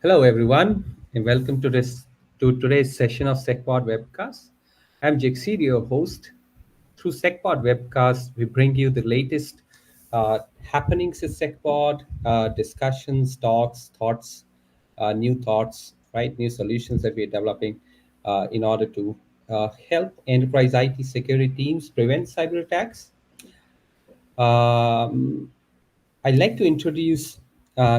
Hello, everyone, and welcome to today's session of SecPod webcast. I'm Jagsir, your host. Through SecPod webcast, we bring you the latest happenings in SecPod, discussions, talks, thoughts, new thoughts, right? New solutions that we're developing in order to help enterprise IT security teams prevent cyber attacks. Um, I'd like to introduce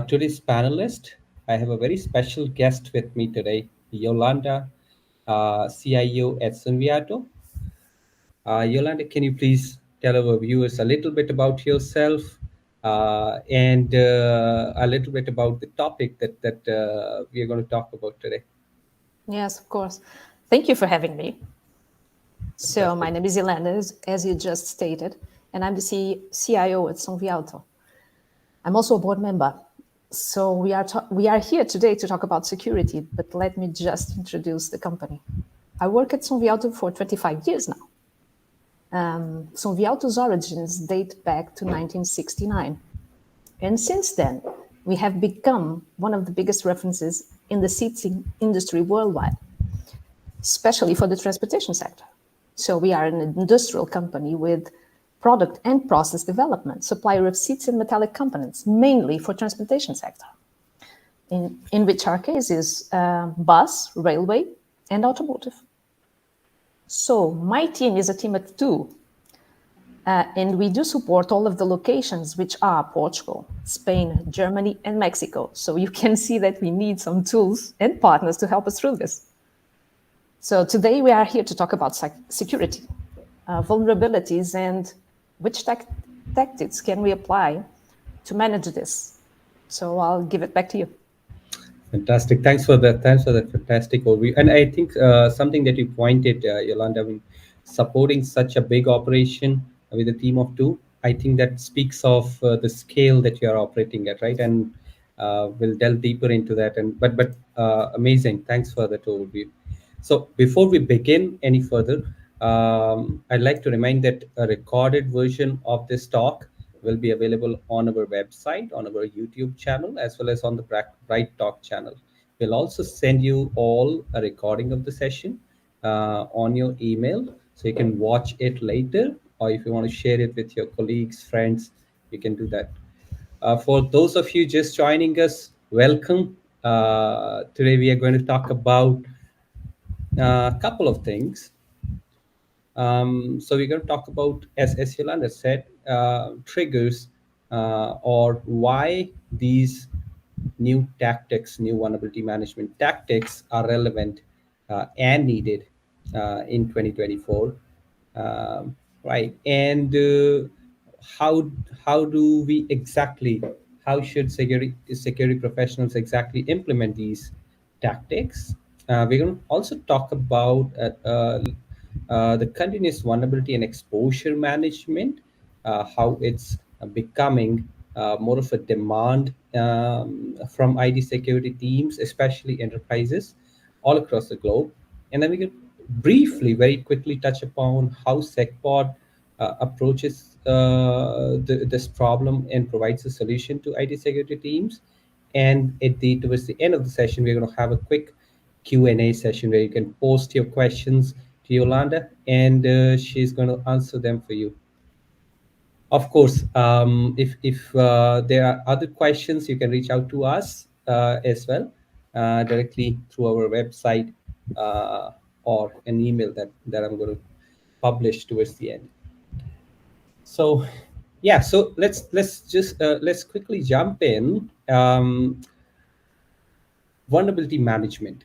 today's panelist. I have a very special guest with me today, Yolanda, CIO at Sunviauto. Yolanda, can you please tell our viewers a little bit about yourself and a little bit about the topic that we are going to talk about today? Yes, of course. Thank you for having me. So Fantastic. my name is Yolanda, as you just stated, and I'm the CIO at Sunviauto. I'm also a board member. So we are here today to talk about security, but let me just introduce the company. I work at Sunviauto for 25 years now. Sunviauto's origins date back to 1969. And since then, we have become one of the biggest references in the seating industry worldwide, especially for the transportation sector. So we are an industrial company with product and process development, supplier of seats and metallic components, mainly for transportation sector, in which our case is bus, railway, and automotive. So my team is a team of two, and we do support all of the locations, which are Portugal, Spain, Germany, and Mexico. So you can see that we need some tools and partners to help us through this. So today we are here to talk about security, vulnerabilities, and which tactics can we apply to manage this. So I'll give it back to you. Fantastic. Thanks for that. Thanks for that fantastic overview. And I think something that you pointed, Yolanda, I mean, supporting such a big operation with a team of two, I think that speaks of the scale that you are operating at, right? And we'll delve deeper into that. And but amazing. Thanks for that overview. So before we begin any further, I'd like to remind that a recorded version of this talk will be available on our website, on our YouTube channel, as well as on the Bright Talk channel. We'll also send you all a recording of the session on your email, so you can watch it later, or if you want to share it with your colleagues, friends, you can do that. For those of you just joining us, welcome. Today we are going to talk about a couple of things. So we're going to talk about, as Yolanda said, triggers or why these new tactics, new vulnerability management tactics are relevant and needed in 2024, right? And how how do we exactly, how should security professionals exactly implement these tactics? We're going to also talk about the continuous vulnerability and exposure management, how it's becoming more of a demand from ID security teams, especially enterprises all across the globe. And then we can briefly, very quickly touch upon how SecPod approaches this problem and provides a solution to IT security teams. And towards the end of the session, we're going to have a quick Q&A session where you can post your questions to Yolanda, and she's going to answer them for you. Of course, if there are other questions, you can reach out to us as well directly through our website uh, or an email that I'm going to publish towards the end. So, yeah, so let's quickly jump in. Vulnerability management.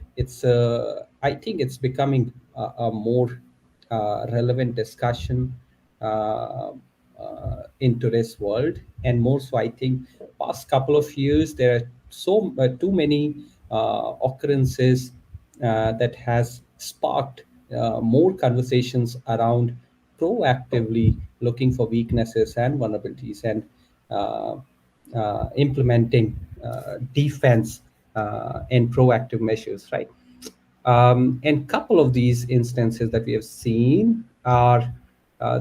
I think it's becoming a more relevant discussion uh, in today's world, and more so, I think, past couple of years there are too many occurrences that has sparked more conversations around proactively looking for weaknesses and vulnerabilities and uh, implementing defense and proactive measures, right? And couple of these instances that we have seen are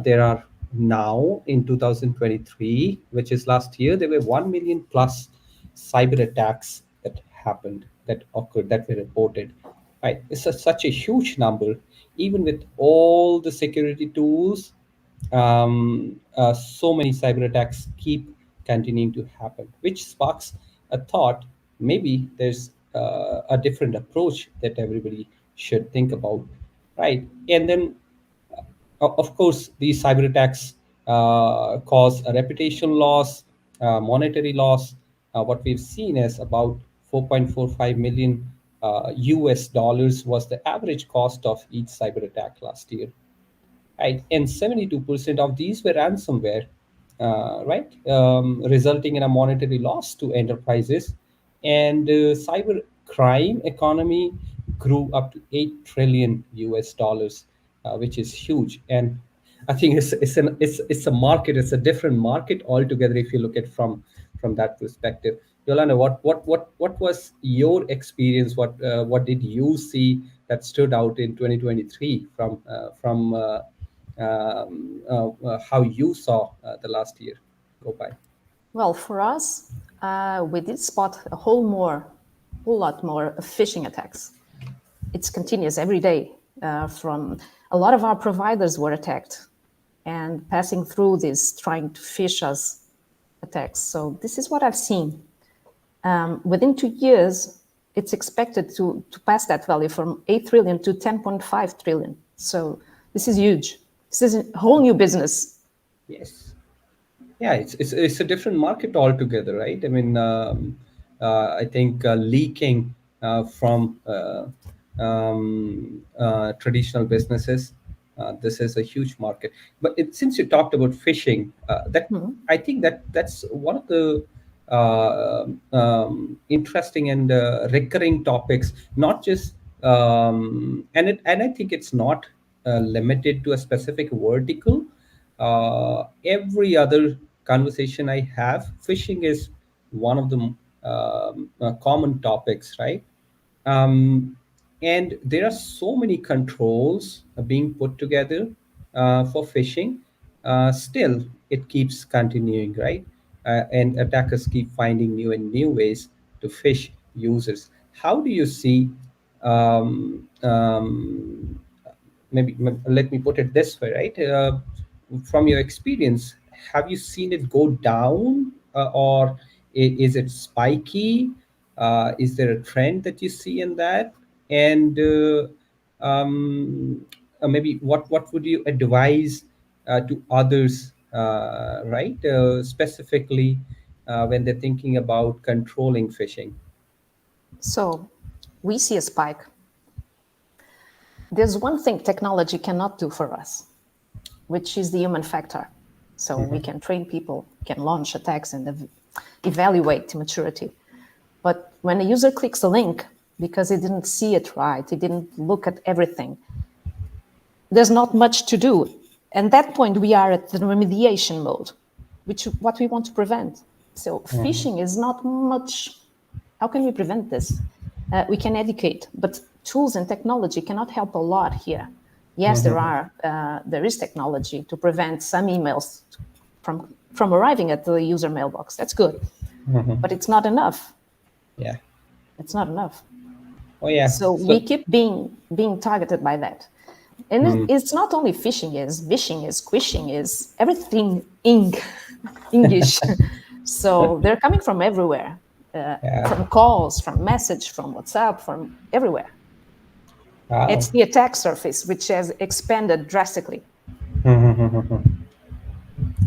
there are now in 2023, which is last year, there were 1 million plus cyber attacks that happened that occurred, that were reported. Right, it's such a huge number. Even with all the security tools, so many cyber attacks keep continuing to happen, which sparks a thought. Maybe there's a different approach that everybody should think about, right? And then of course, these cyber attacks cause a reputation loss, monetary loss. What we've seen is about 4.45 million US dollars was the average cost of each cyber attack last year, right? And 72% of these were ransomware, right? Resulting in a monetary loss to enterprises. And cyber crime economy grew up to 8 trillion US dollars, which is huge. And I think it's a market, it's a different market altogether if you look at from that perspective. Yolanda, what was your experience? What did you see that stood out in 2023 from how you saw the last year go by? Well, for us, we did spot whole lot more phishing attacks. It's continuous every day. From a lot of our providers were attacked and passing through this, trying to phish us attacks. So this is what I've seen. Within 2 years, it's expected to pass that value from 8 trillion to 10.5 trillion. So this is huge. This is a whole new business. Yes. Yeah, it's a different market altogether, right? I mean, I think leaking from traditional businesses, this is a huge market. But since you talked about phishing, that I think that's one of the interesting and recurring topics. Not just and I think it's not limited to a specific vertical. Every other conversation I have, phishing is one of the common topics, right? Um, and there are so many controls being put together for phishing. Still, it keeps continuing, right? And attackers keep finding new and new ways to phish users. How do you see um, um, let me put it this way, right? From your experience, have you seen it go down, or is it spiky? Is there a trend that you see in that? And maybe what would you advise to others, right? Specifically when they're thinking about controlling phishing. So we see a spike. There's one thing technology cannot do for us, which is the human factor. So we can train people, can launch attacks and evaluate maturity. But when a user clicks a link because he didn't see it right, he didn't look at everything, there's not much to do. At that point, we are at the remediation mode, which is what we want to prevent. So phishing is not much. How can we prevent this? We can educate, but tools and technology cannot help a lot here. Yes, there is technology to prevent some emails from arriving at the user mailbox. That's good, but it's not enough. Yeah. It's not enough. Oh yeah. So we keep being targeted by that. And it's not only phishing, is vishing, is squishing, is everything English. So they're coming from everywhere, from calls, from message, from WhatsApp, from everywhere. Wow. It's the attack surface, which has expanded drastically.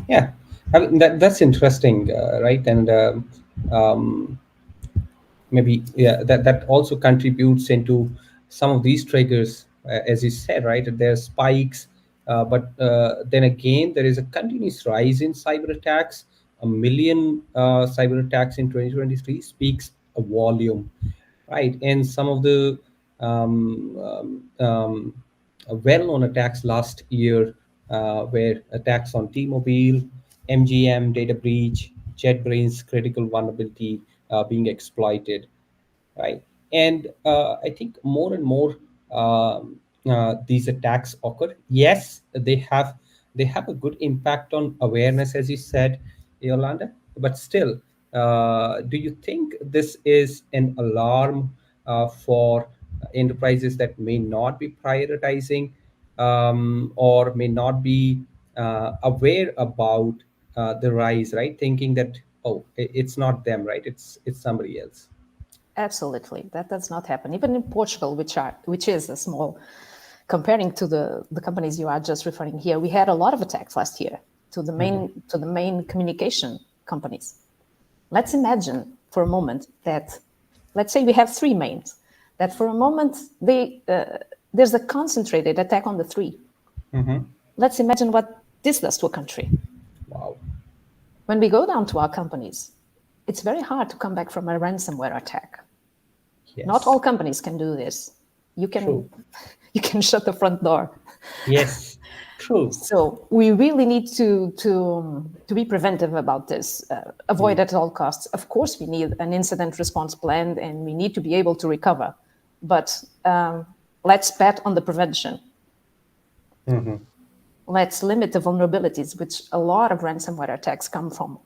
Yeah, I mean, that's interesting, right? And maybe that also contributes into some of these triggers, as you said, right? There are spikes, but then again, there is a continuous rise in cyber attacks. A million cyber attacks in 2023 speaks a volume, right? And some of the well-known attacks last year were attacks on T-Mobile, MGM data breach, JetBrains critical vulnerability being exploited, right? And I think more and more these attacks occur. Yes, they have a good impact on awareness, as you said, Yolanda. But still, do you think this is an alarm for enterprises that may not be prioritizing or may not be aware about the rise, right? Thinking that, oh, it's not them, right? It's somebody else. Absolutely, that does not happen. Even in Portugal, which is a small, comparing to the companies you are just referring here, we had a lot of attacks last year to the main communication companies. Let's imagine for a moment that, let's say we have three mains, that for a moment there's a concentrated attack on the three. Let's imagine what this does to a country. Wow. When we go down to our companies, it's very hard to come back from a ransomware attack. Yes. Not all companies can do this. You True. can shut the front door. Yes. True. So we really need to be preventive about this, avoid at all costs. Of course, we need an incident response plan, and we need to be able to recover. But let's bet on the prevention. Let's limit the vulnerabilities, which a lot of ransomware attacks come from.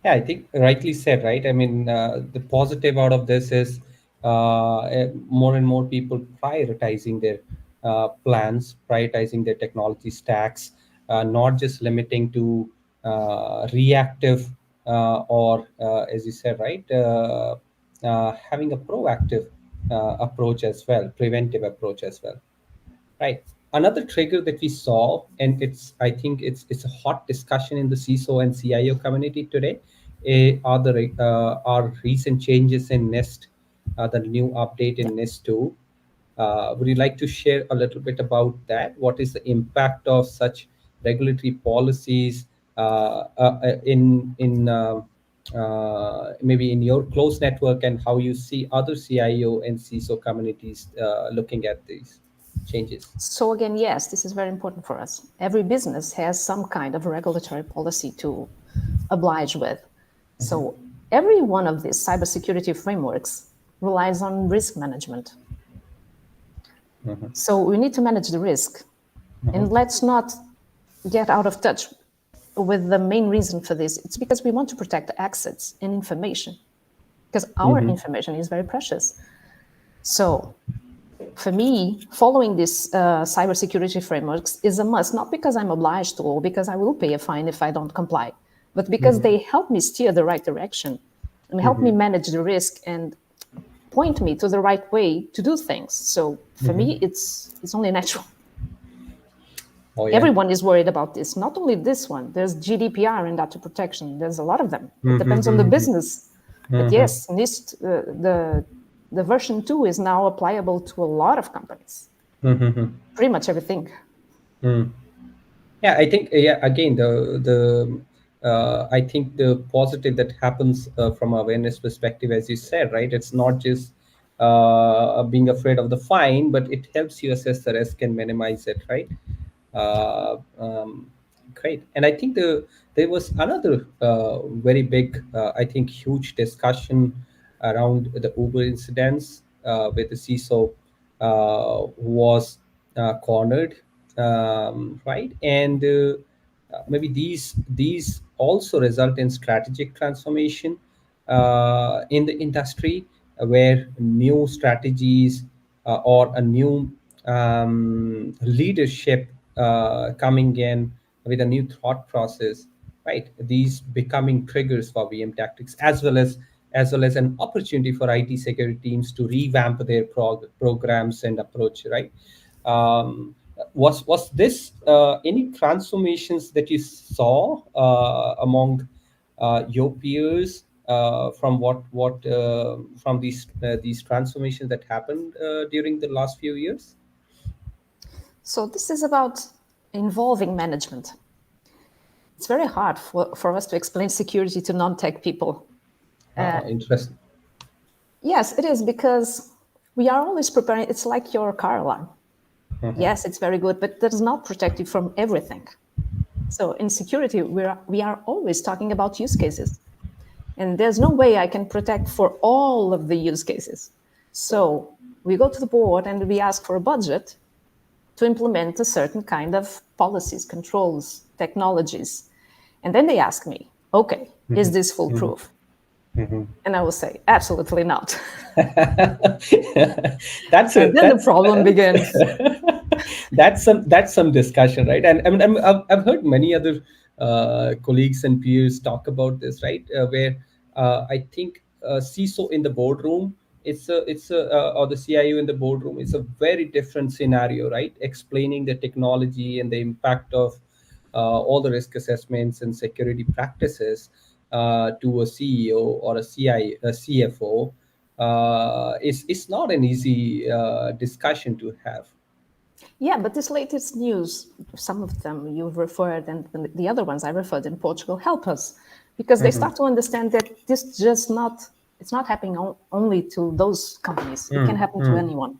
Yeah, I think rightly said, right? I mean, the positive out of this is more and more people prioritizing their plans, prioritizing their technology stacks, not just limiting to reactive or, as you said, right, having a proactive approach as well, preventive approach as well. Right. Another trigger that we saw, and I think it's a hot discussion in the CISO and CIO community today, are recent changes in NIST, the new update in NIST 2. Would you like to share a little bit about that? What is the impact of such regulatory policies maybe in your close network, and how you see other CIO and CISO communities looking at these changes? So again, yes, this is very important for us. Every business has some kind of regulatory policy to oblige with. So every one of these cybersecurity frameworks relies on risk management. So we need to manage the risk. And let's not get out of touch with the main reason for this. It's because we want to protect assets and information, because our information is very precious. So for me, following these cybersecurity frameworks is a must, not because I'm obliged to or because I will pay a fine if I don't comply, but because they help me steer the right direction and help me manage the risk and point me to the right way to do things. So for me, it's only natural. Oh, yeah. Everyone is worried about this. Not only this one. There's GDPR and data protection. There's a lot of them. It depends on the business. But yes, NIST, the version 2 is now applicable to a lot of companies. Pretty much everything. Yeah, I think again I think the positive that happens from awareness perspective, as you said, right? It's not just being afraid of the fine, but it helps you assess the risk and minimize it, right? Uh, um, Great. And I think there was another very big, I think, huge discussion around the Uber incidents where the CISO was cornered, right? And maybe these also result in strategic transformation in the industry, where new strategies or a new leadership coming in with a new thought process, right? These becoming triggers for VM tactics, as well as an opportunity for IT security teams to revamp their programs and approach, right? Was this any transformations that you saw among your peers from from these transformations that happened during the last few years? So this is about involving management. It's very hard for us to explain security to non-tech people. Interesting. Yes, it is, because we are always preparing. It's like your car alarm. Yes, it's very good, but that does not protect you from everything. So in security, we are always talking about use cases. And there's no way I can protect for all of the use cases. So we go to the board and we ask for a budget to implement a certain kind of policies, controls, technologies. And then they ask me, okay, is this foolproof? Mhm. And I will say, absolutely not. That's And a then the problem begins. that's some discussion, right? And I mean, I've heard many other colleagues and peers talk about this, right? Where I think CISO in the boardroom, it's a or the CIO in the boardroom, it's a very different scenario, right? Explaining the technology and the impact of all the risk assessments and security practices to a CEO or a CFO is not an easy discussion to have. Yeah, but this latest news, some of them you've referred, and the other ones I referred in Portugal, help us because they Mhm. start to understand that this just not it's not happening only to those companies. It can happen to anyone.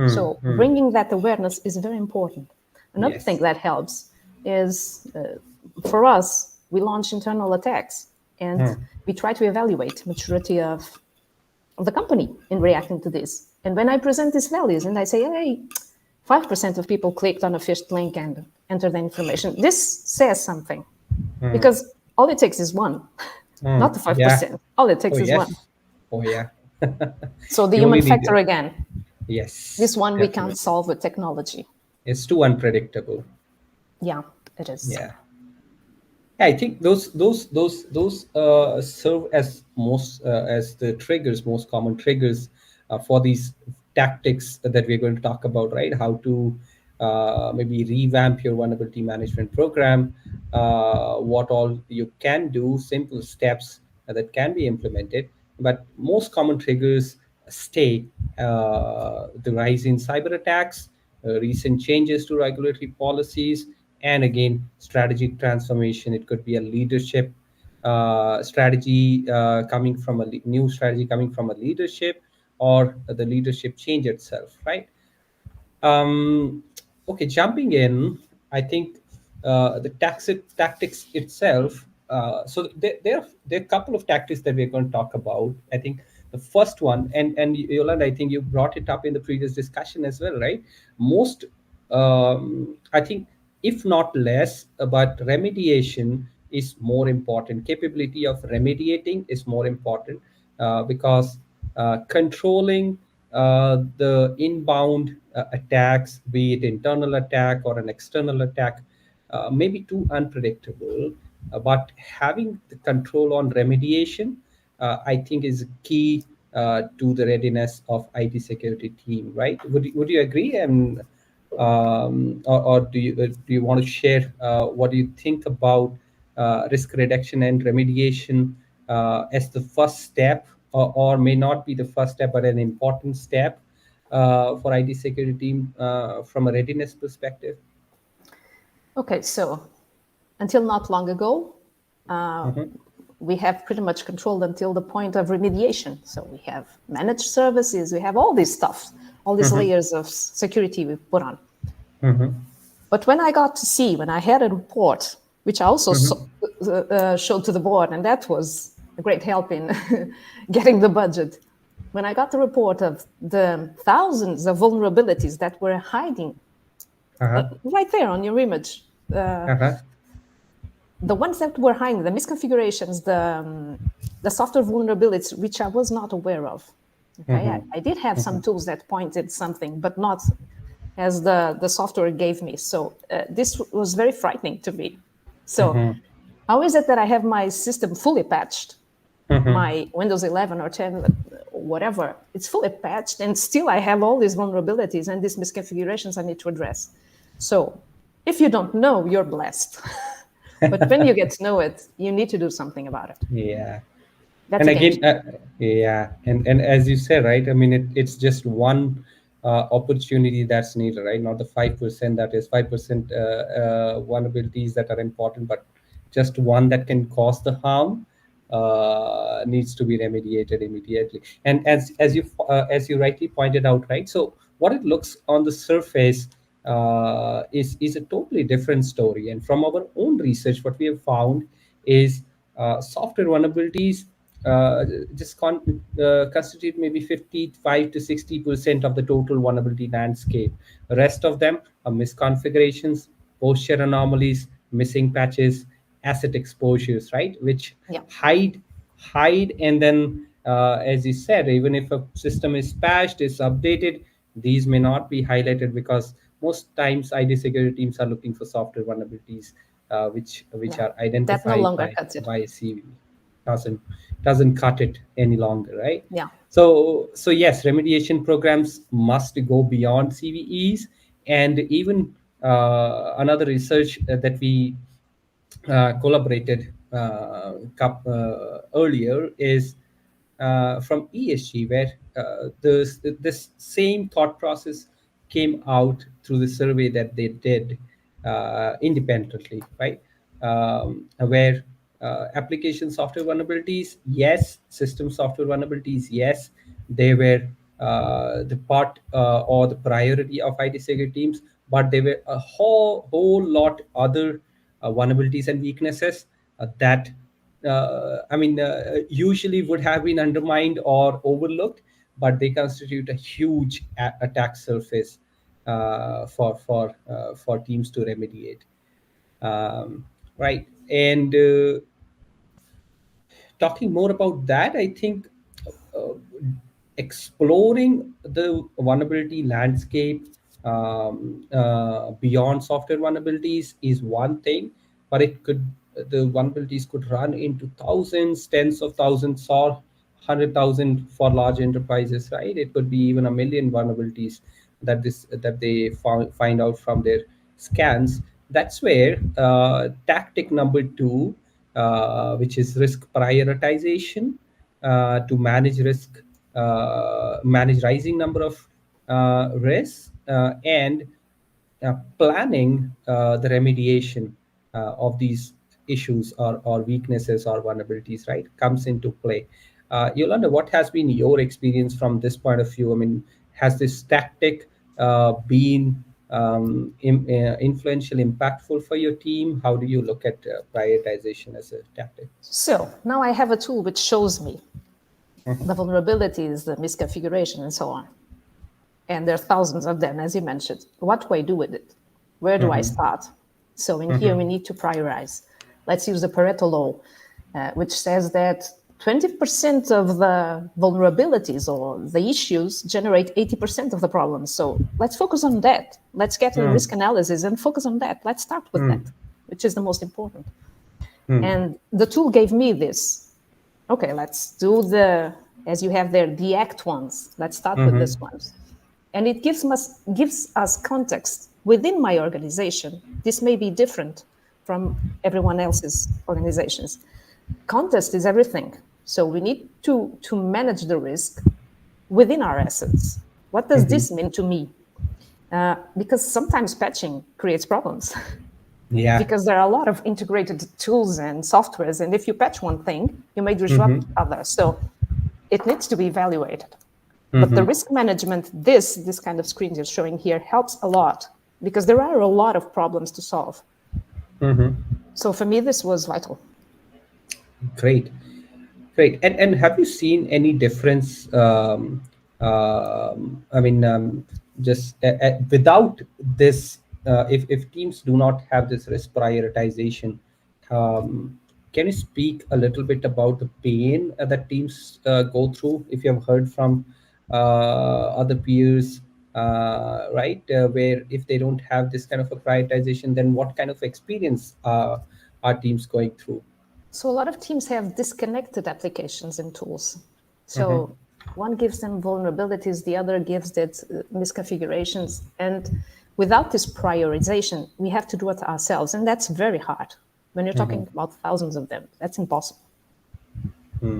So bringing that awareness is very important. Another thing Yes. that helps is for us, we launch internal attacks and we try to evaluate maturity of the company in reacting to this. And when I present these values and I say, hey, 5% of people clicked on a phished link and entered the information, this says something because all it takes is one, not the Yeah. 5%. All it Oh takes is one. yes. Oh yeah. So the You human only need factor it. again, this Yes, one we can't definitely. solve with technology. It's too unpredictable. Yeah, it is. Yeah. Yeah, I think those serve as most as the triggers, most common triggers for these tactics that we're going to talk about, right? How to maybe revamp your vulnerability management program, what all you can do, simple steps that can be implemented. But most common triggers stay the rise in cyber attacks, recent changes to regulatory policies, and again strategic transformation. It could be a leadership strategy coming from new strategy coming from a leadership, or the leadership change itself, right? um, okay, jumping in, I think the tactics itself. So there are a couple of tactics that we're going to talk about. I think the first one, and Yolanda, I think you brought it up in the previous discussion as well, right? Most, I think, if not less, but remediation is more important. Capability of remediating is more important because controlling the inbound attacks, be it internal attack or an external attack, may be too unpredictable. But having the control on remediation, I think, is key to the readiness of IT security team. Right? Would you agree? And or do you want to share what do you think about risk reduction and remediation as the first step, or may not be the first step, but an important step for IT security team from a readiness perspective? Okay, so until not long ago, Mm-hmm. we have pretty much controlled until the point of remediation. So we have managed services, we have all this stuff, all these Mm-hmm. layers of security we put on. Mm-hmm. But when I got to see, when I had a report, which I also Mm-hmm. showed to the board, and that was a great help in getting the budget. When I got the report of the thousands of vulnerabilities that were hiding Uh-huh. right there on your image, Uh-huh. the ones that were hiding, the misconfigurations, the software vulnerabilities, which I was not aware of. Okay, Mm-hmm. I did have some tools that pointed something, but not as the software gave me. So this was very frightening to me. So Mm-hmm. how is it that I have my system fully patched, Mm-hmm. my Windows 11 or 10, whatever, it's fully patched, and still I have all these vulnerabilities and these misconfigurations I need to address. So if you don't know, you're blessed. But when you get to know it, you need to do something about it. Yeah. That's And a game again, changer. yeah, and as you said, right, I mean, it's just one opportunity that's needed, right? Not the 5%, that is 5% vulnerabilities that are important, but just one that can cause the harm needs to be remediated immediately. And as you rightly pointed out, right, so what it looks on the surface is a totally different story. And from our own research, what we have found is software vulnerabilities uh, constitute maybe 55 to 60% of the total vulnerability landscape. The rest of them are misconfigurations, posture anomalies, missing patches, asset exposures, right, which Yeah. hide hide, and then, as you said, even if a system is patched, is updated, these may not be highlighted because most times ID security teams are looking for software vulnerabilities, which Yeah, are that no identified longer by cuts it. by CVE. Doesn't doesn't cut it any longer, right? Yeah. So yes, remediation programs must go beyond CVEs, and even another research that we collaborated earlier is from ESG, where this same thought process came out through the survey that they did independently, right? Where application software vulnerabilities, yes; system software vulnerabilities, yes, they were the part or the priority of IT security teams, but there were a whole lot other vulnerabilities and weaknesses that usually would have been undermined or overlooked, but they constitute a huge attack surface for teams to remediate. Um, right, and talking more about that, I think uh, exploring the vulnerability landscape beyond software vulnerabilities is one thing, but the vulnerabilities could run into thousands, tens of thousands, or 100,000 for large enterprises. Right, it could be even a million vulnerabilities that they find out from their scans. That's where tactic number two, which is risk prioritization, to manage risk, manage rising number of risks, and planning the remediation of these issues or weaknesses or vulnerabilities, right, comes into play. Yolanda, what has been your experience from this point of view? I mean, has this tactic been influential, impactful for your team? How do you look at prioritization as a tactic? So now I have a tool which shows me the vulnerabilities, the misconfiguration, and so on. And there are thousands of them, as you mentioned. What do I do with it? Where do I start? So in here, we need to prioritize. Let's use the Pareto law, which says that 20% of the vulnerabilities or the issues generate 80% of the problems. So let's focus on that. Let's get a risk analysis and focus on that. Let's start with that, which is the most important. And the tool gave me this. Okay, let's do as you have there, the act ones. Let's start with this ones. And it gives us context within my organization. This may be different from everyone else's organizations. Context is everything. So we need to manage the risk within our assets. What does this mean to me? Because sometimes patching creates problems. Yeah. Because there are a lot of integrated tools and softwares, and if you patch one thing, you may disrupt others. So it needs to be evaluated. But the risk management, this kind of screen you're showing here, helps a lot because there are a lot of problems to solve. So for me, this was vital. Great. Great. And have you seen any difference? I mean, just without this, if teams do not have this risk prioritization, um, can you speak a little bit about the pain that teams go through? If you have heard from other peers, right, where if they don't have this kind of a prioritization, then what kind of experience are teams going through? So a lot of teams have disconnected applications and tools. So one gives them vulnerabilities, the other gives it misconfigurations. And without this prioritization, we have to do it ourselves. And that's very hard. When you're talking about thousands of them, that's impossible.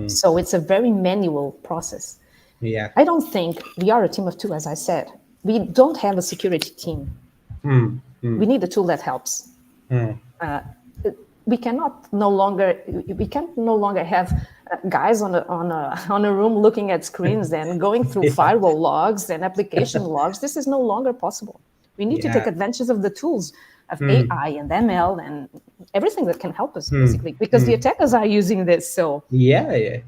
So it's a very manual process. Yeah. I don't think we are a team of two, as I said. We don't have a security team. We need a tool that helps. We can't no longer have guys on a room looking at screens and going through firewall logs and application logs. This is no longer possible. We need to take Yeah. advantage of the tools of AI and ML and everything that can help us, basically, because the attackers are using this. So Yeah,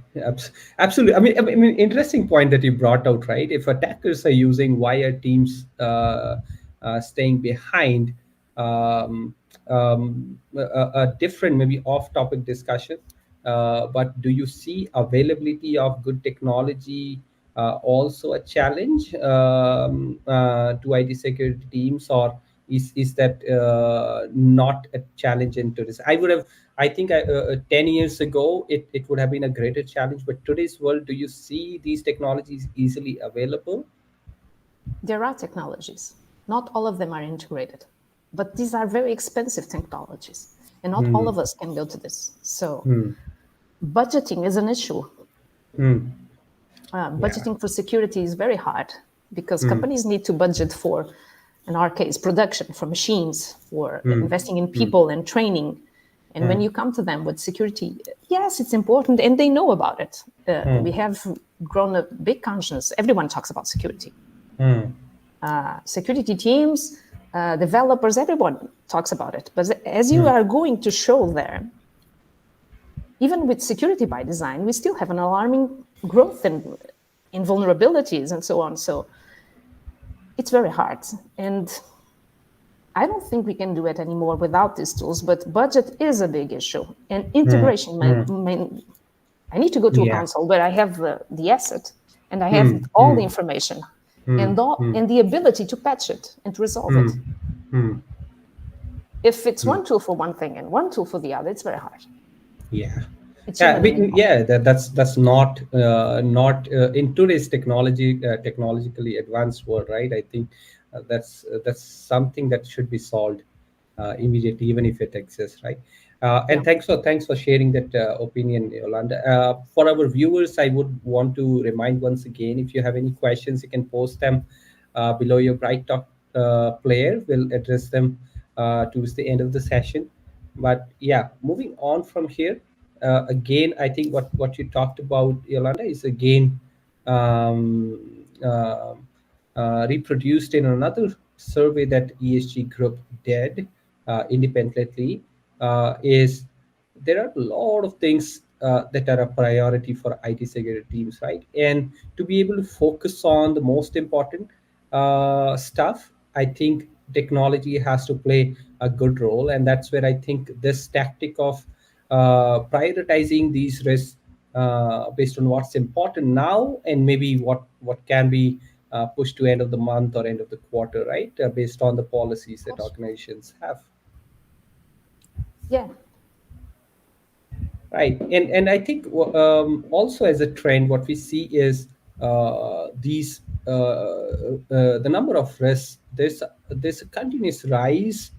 absolutely. I mean, interesting point that you brought out, right? If attackers are using, why are teams staying behind? A different, maybe off-topic discussion. but do you see availability of good technology also a challenge to IT security teams, or is that not a challenge into this? I think 10 years ago it would have been a greater challenge, but today's world, do you see these technologies easily available? There are technologies. Not all of them are integrated, but these are very expensive technologies, and not all Hmm. of us can go to this. So Hmm. budgeting is an issue. Hmm. Yeah. Budgeting for security is very hard because Hmm. companies need to budget for, in our case, production, for machines, for Hmm. investing in Hmm. people and training. And when Hmm. you come to them with security, yes, it's important, and they know about it. We Hmm. have grown a big conscience. Everyone talks about security. Hmm. Security teams, developers, everyone talks about it. But as you Hmm. are going to show there, even with security by design, we still have an alarming growth in vulnerabilities and so on. So it's very hard. And I don't think we can do it anymore without these tools, but budget is a big issue. And Hmm. integration, Hmm. I need to go to a Yeah. console where I have the asset and I have Hmm. all the Hmm. information Hmm. Hmm. and the ability to patch it and to resolve Hmm. it. Hmm. If it's Hmm. one tool for one thing and one tool for the other, it's very hard. Yeah. It's Yeah, humanly impossible. yeah, that's not in today's technologically advanced world, right? I think that's something that should be solved immediately, even if it exists, right? Yeah. And thanks for sharing that opinion, Yolanda. For our viewers, I would want to remind once again, if you have any questions, you can post them below your Bright Talk player. We'll address them towards the end of the session. But yeah, moving on from here, again, I think what you talked about, Yolanda, is again um, uh, reproduced in another survey that ESG Group did independently. Is there are a lot of things that are a priority for IT security teams, right? And to be able to focus on the most important stuff, I think technology has to play a good role, and that's where I think this tactic of prioritizing these risks based on what's important now and maybe what can be pushed to end of the month or end of the quarter, right? Based on the policies Of that course. organizations have. Yeah. Right, and I think also as a trend, what we see is these the number of risks. There's a continuous rise.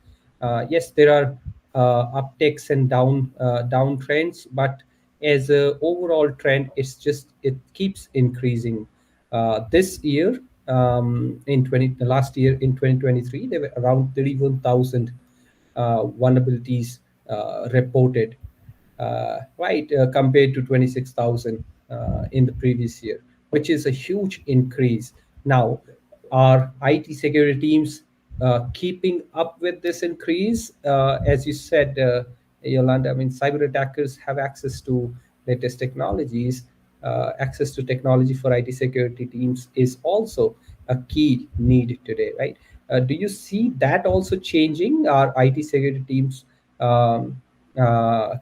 Yes, there are uptakes and downtrends, but as a overall trend, it keeps increasing. This year, the last year in 2023, there were around 31,000 vulnerabilities reported, right, compared to 26,000 in the previous year, which is a huge increase. Now, are IT security teams keeping up with this increase? As you said, Yolanda, I mean, cyber attackers have access to latest technologies. Access to technology for IT security teams is also a key need today, right? Do you see that also changing? Are IT security teams um,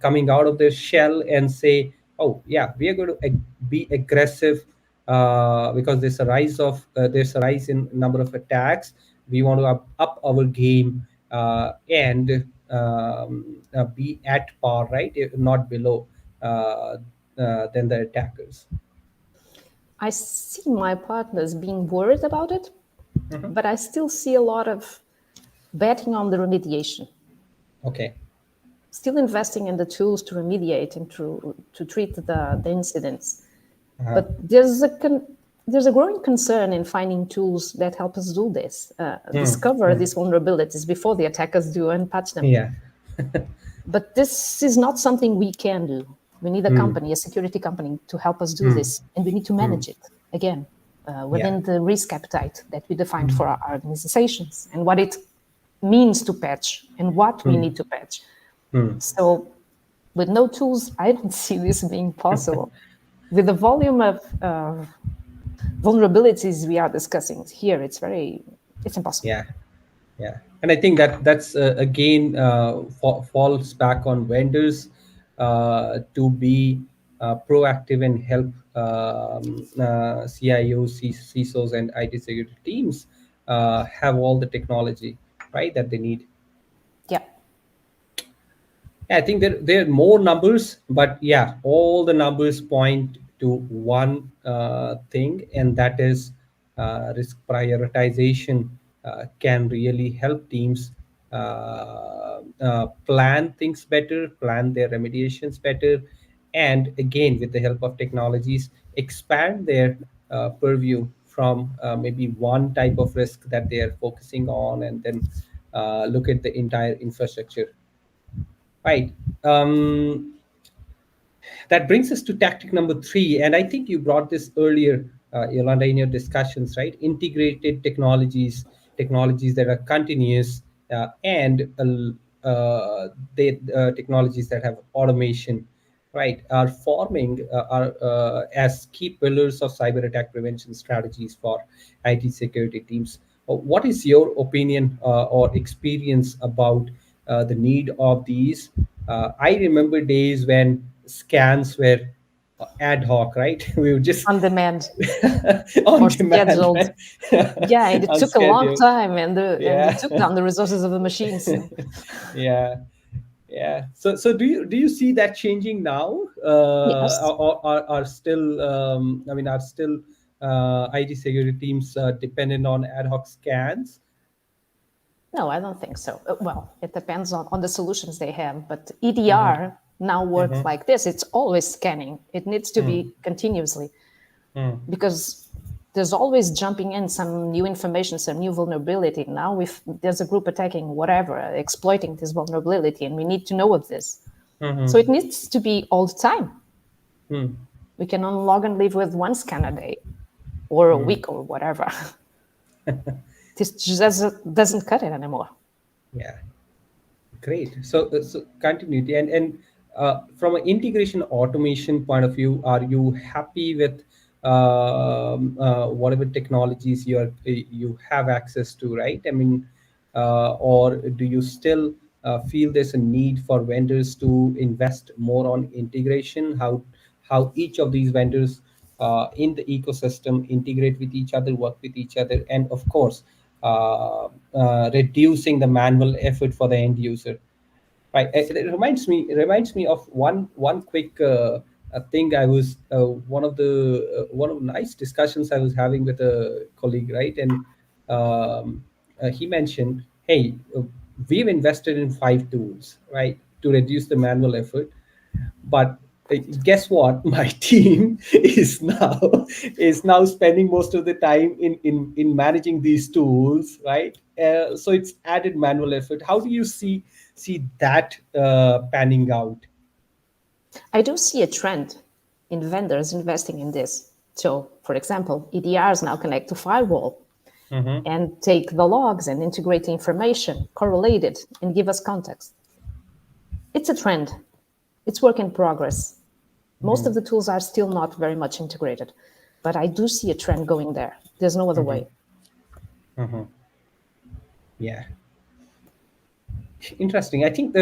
coming out of their shell and say, "Oh, yeah, we are going to be aggressive because there's a rise in number of attacks. We want to up our game and be at par, right? If not below than the attackers." I see my partners being worried about it, Mhm. but I still see a lot of betting on the remediation, Okay. still investing in the tools to remediate and to treat the incidents. Uh-huh. But there's a growing concern in finding tools that help us do this, Hmm. discover Hmm. these vulnerabilities before the attackers do and patch them. Yeah. But this is not something we can do. We need a Hmm. company, a security company, to help us do Hmm. this, and we need to Hmm. manage it again Yeah. within the risk appetite that we defined Hmm. for our organizations and what it means to patch and what we Hmm. need to patch. Hmm. So, with no tools, I don't see this being possible. With the volume of vulnerabilities we are discussing here, it's impossible. Yeah. Yeah, and I think that's again falls back on vendors. to be proactive and help CIOs, CISOs, and IT security teams have all the technology, right, that they need. Yeah. Yeah, I think there are more numbers, but yeah, all the numbers point to one thing, and that is risk prioritization can really help teams plan things better, plan their remediations better, and again, with the help of technologies, expand their purview from maybe one type of risk that they are focusing on, and then look at the entire infrastructure. Right. That brings us to tactic number three, and I think you brought this earlier, Yolanda, in your discussions, right? Integrated technologies that are continuous, and they technologies that have automation, right, are forming are as key pillars of cyber attack prevention strategies for IT security teams. What is your opinion or experience about the need of these? I remember days when scans were ad hoc, right? We would just On demand on or demand, scheduled. right? Yeah, and it On took a long schedule. time, and Yeah. it took down the resources of the machines. Yeah. Yeah. So do you see that changing now? Yes. Are still I mean, are still IT security teams dependent on ad hoc scans? No, I don't think so. Well, it depends on the solutions they have, but Mm-hmm. EDR now works Mm-hmm. like this. It's always scanning. It needs to be continuously because there's always jumping in some new information, some new vulnerability. Now, if there's a group attacking whatever, exploiting this vulnerability, and we need to know of this. So it Mm-hmm. needs to be all the time. Mm-hmm. We cannot log and live with one scan a day or a week or whatever. This just doesn't cut it anymore. Yeah. Great. So continuity from an integration automation point of view, are you happy with whatever technologies you have access to, right? I mean, or do you still feel there's a need for vendors to invest more on integration? How each of these vendors in the ecosystem integrate with each other, work with each other, and of course, reducing the manual effort for the end user. Right. It reminds me of one quick thing. I was one of the nice discussions I was having with a colleague, right? And he mentioned, hey, we've invested in 5 tools, right, to reduce the manual effort, but guess what? My team is now spending most of the time in managing these tools, right? So it's added manual effort. How do you see that panning out? I do see a trend in vendors investing in this. So, for example, EDRs now connect to firewall Mm-hmm. and take the logs and integrate the information, correlate it, and give us context. It's a trend. It's work in progress. Most of the tools are still not very much integrated, but I do see a trend going there. There's no other Mm-hmm. way. Mm-hmm. Yeah. Interesting. I think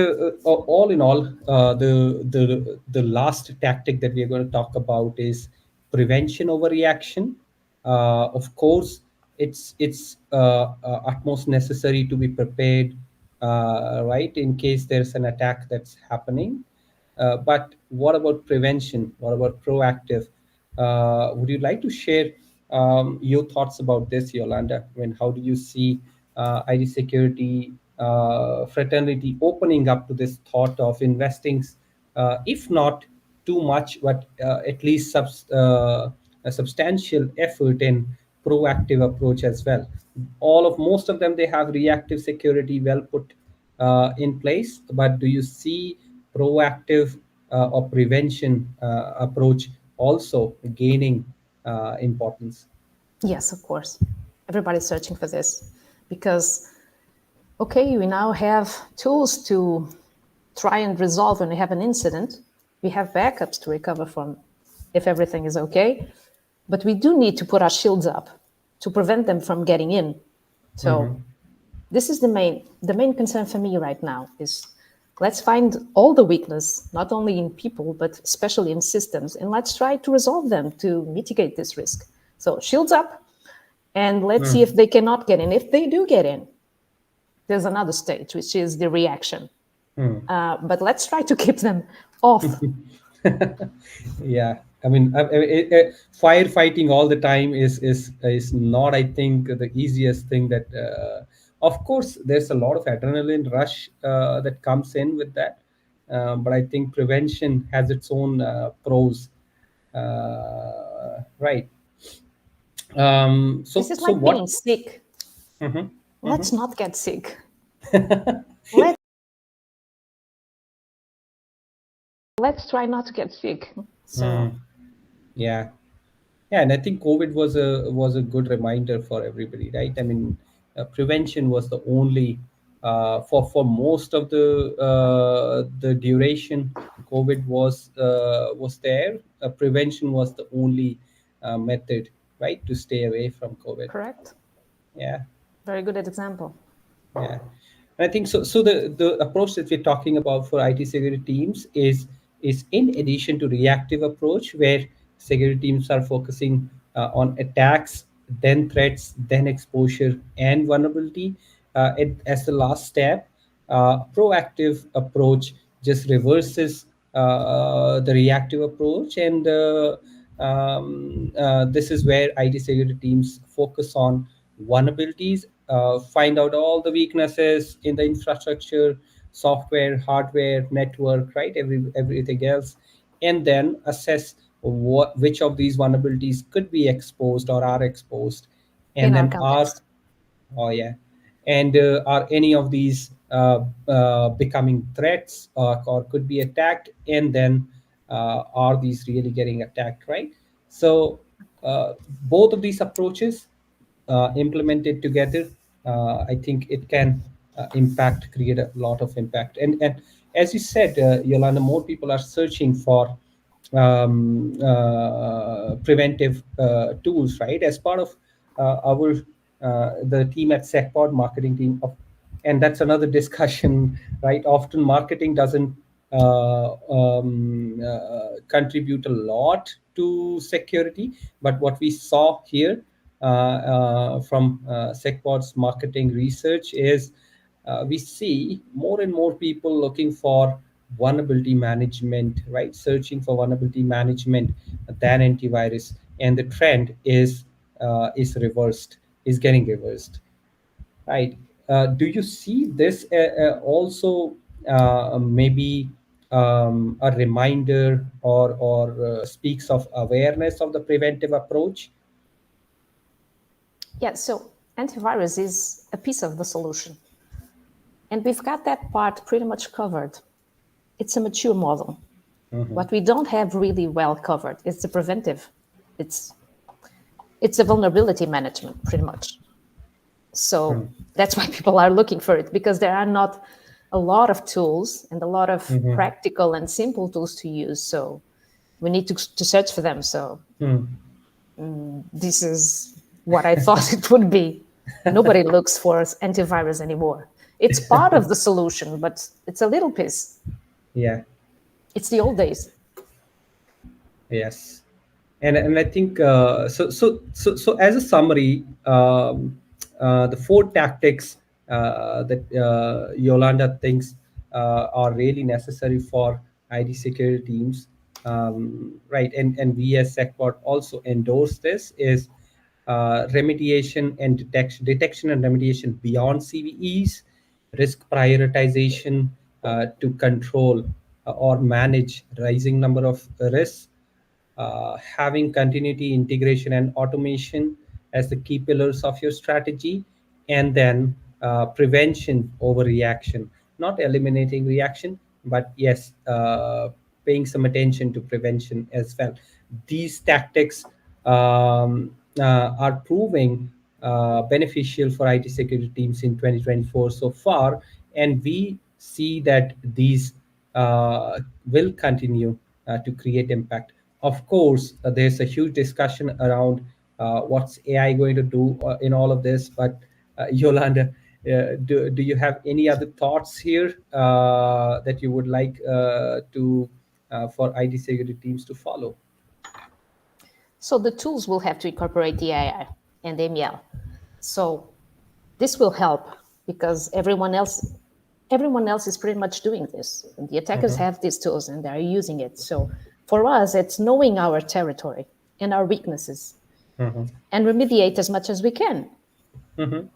all in all, the last tactic that we are going to talk about is prevention over reaction. Of course, it's utmost necessary to be prepared, right, in case there's an attack that's happening. But what about prevention? What about proactive? Would you like to share your thoughts about this, Yolanda? I mean, how do you see IT security fraternity opening up to this thought of investing, if not too much, but at least a substantial effort in proactive approach as well? Most of them, they have reactive security well put in place, but do you see proactive or prevention approach also gaining importance? Yes, of course. Everybody's searching for this because, okay, we now have tools to try and resolve when we have an incident. We have backups to recover from if everything is okay. But we do need to put our shields up to prevent them from getting in. So Mm-hmm. this is the main concern for me right now is Let's find all the weakness, not only in people, but especially in systems, and let's try to resolve them to mitigate this risk. So shields up, and let's see if they cannot get in. If they do get in, there's another stage, which is the reaction. But let's try to keep them off. Yeah, I mean, firefighting all the time is not, I think, the easiest thing. That of course there's a lot of adrenaline rush that comes in with that, but I think prevention has its own pros, right? This So is so like what? being sick. Mhm, Let's not get sick. Let, let's try not to get sick. So, yeah. Yeah, and I think COVID was a good reminder for everybody, right? I mean, prevention was the only for most of the duration COVID was there. Prevention was the only method, right, to stay away from COVID. correct. Yeah. Very good example. Yeah, and I think so. So the approach that we're talking about for IT security teams is in addition to reactive approach, where security teams are focusing on attacks, then threats, then exposure and vulnerability. As the last step, proactive approach just reverses the reactive approach, and this is where IT security teams focus on vulnerabilities, find out all the weaknesses in the infrastructure, software, hardware, network, right? Everything else, and then assess which of these vulnerabilities could be exposed or are exposed, In and our then ask, context. oh yeah, and are any of these becoming threats, or could be attacked, and then are these really getting attacked, right? So both of these approaches implemented together, I think it can create a lot of impact. And as you said, Yolanda, more people are searching for preventive tools, right? As part of our the team at SecPod marketing team, and that's another discussion, right? Often marketing doesn't contribute a lot to security, but what we saw here from SecPod's marketing research is we see more and more people looking for vulnerability management, right? Searching for vulnerability management than antivirus, and the trend is reversed, is getting reversed, right? Do you see this also maybe a reminder, or speaks of awareness of the preventive approach? Yeah, so antivirus is a piece of the solution. And we've got that part pretty much covered. It's a mature model. What we don't have really well covered is the preventive. It's it's a vulnerability management, pretty much. So that's why people are looking for it, because there are not a lot of tools and a lot of practical and simple tools to use. So we need to search for them. So this is what I thought it would be. Nobody looks for antivirus anymore. It's part of the solution, but it's a little piece. Yeah. It's the old days. Yes, and I think so. As a summary, the four tactics that Yolanda thinks are really necessary for ID security teams, right? And we as SecPod also endorse this, is remediation and detection and remediation beyond CVEs, risk prioritization to control or manage rising number of risks, having continuity, integration, and automation as the key pillars of your strategy, and then prevention over reaction, not eliminating reaction, but yes, paying some attention to prevention as well. These tactics are proving beneficial for IT security teams in 2024 so far, and we see that these will continue to create impact. Of course, there's a huge discussion around what's AI going to do in all of this, but Yolanda, Do you have any other thoughts here that you would like to for IT security teams to follow? So the tools will have to incorporate the AI and ML. So this will help because everyone else is pretty much doing this. The attackers Mm-hmm. have these tools and they're using it. So for us, it's knowing our territory and our weaknesses Mm-hmm. and remediate as much as we can. Mm-hmm.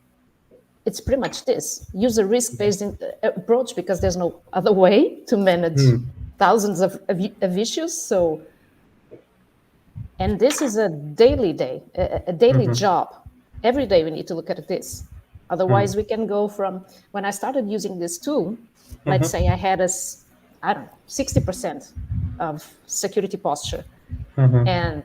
It's pretty much this. Use a risk-based approach because there's no other way to manage thousands of issues. So, and this is a daily daily Mm-hmm. job. Every day we need to look at this. Otherwise, we can go from when I started using this tool. Let's say I had I don't know, 60% of security posture, and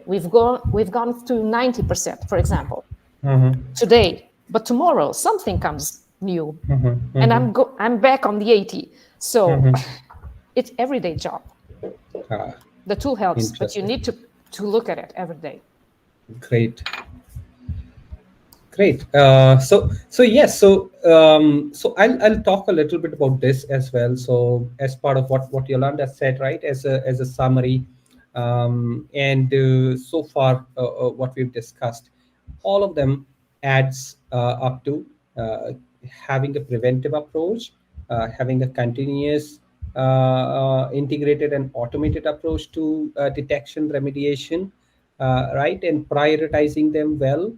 we've gone to 90%, for example, Mm-hmm. today. But tomorrow something comes new, Mm-hmm. and Mm-hmm. I'm back on the 80. So Mm-hmm. it's everyday job. Ah, The tool helps, but you interesting. need to look at it every day. Great. Great. So yes. So I'll talk a little bit about this as well. So as part of what Yolanda said, right? As a summary, and so far what we've discussed, all of them adds up to uh, having a preventive approach, having a continuous, integrated and automated approach to detection remediation, right, and prioritizing them well,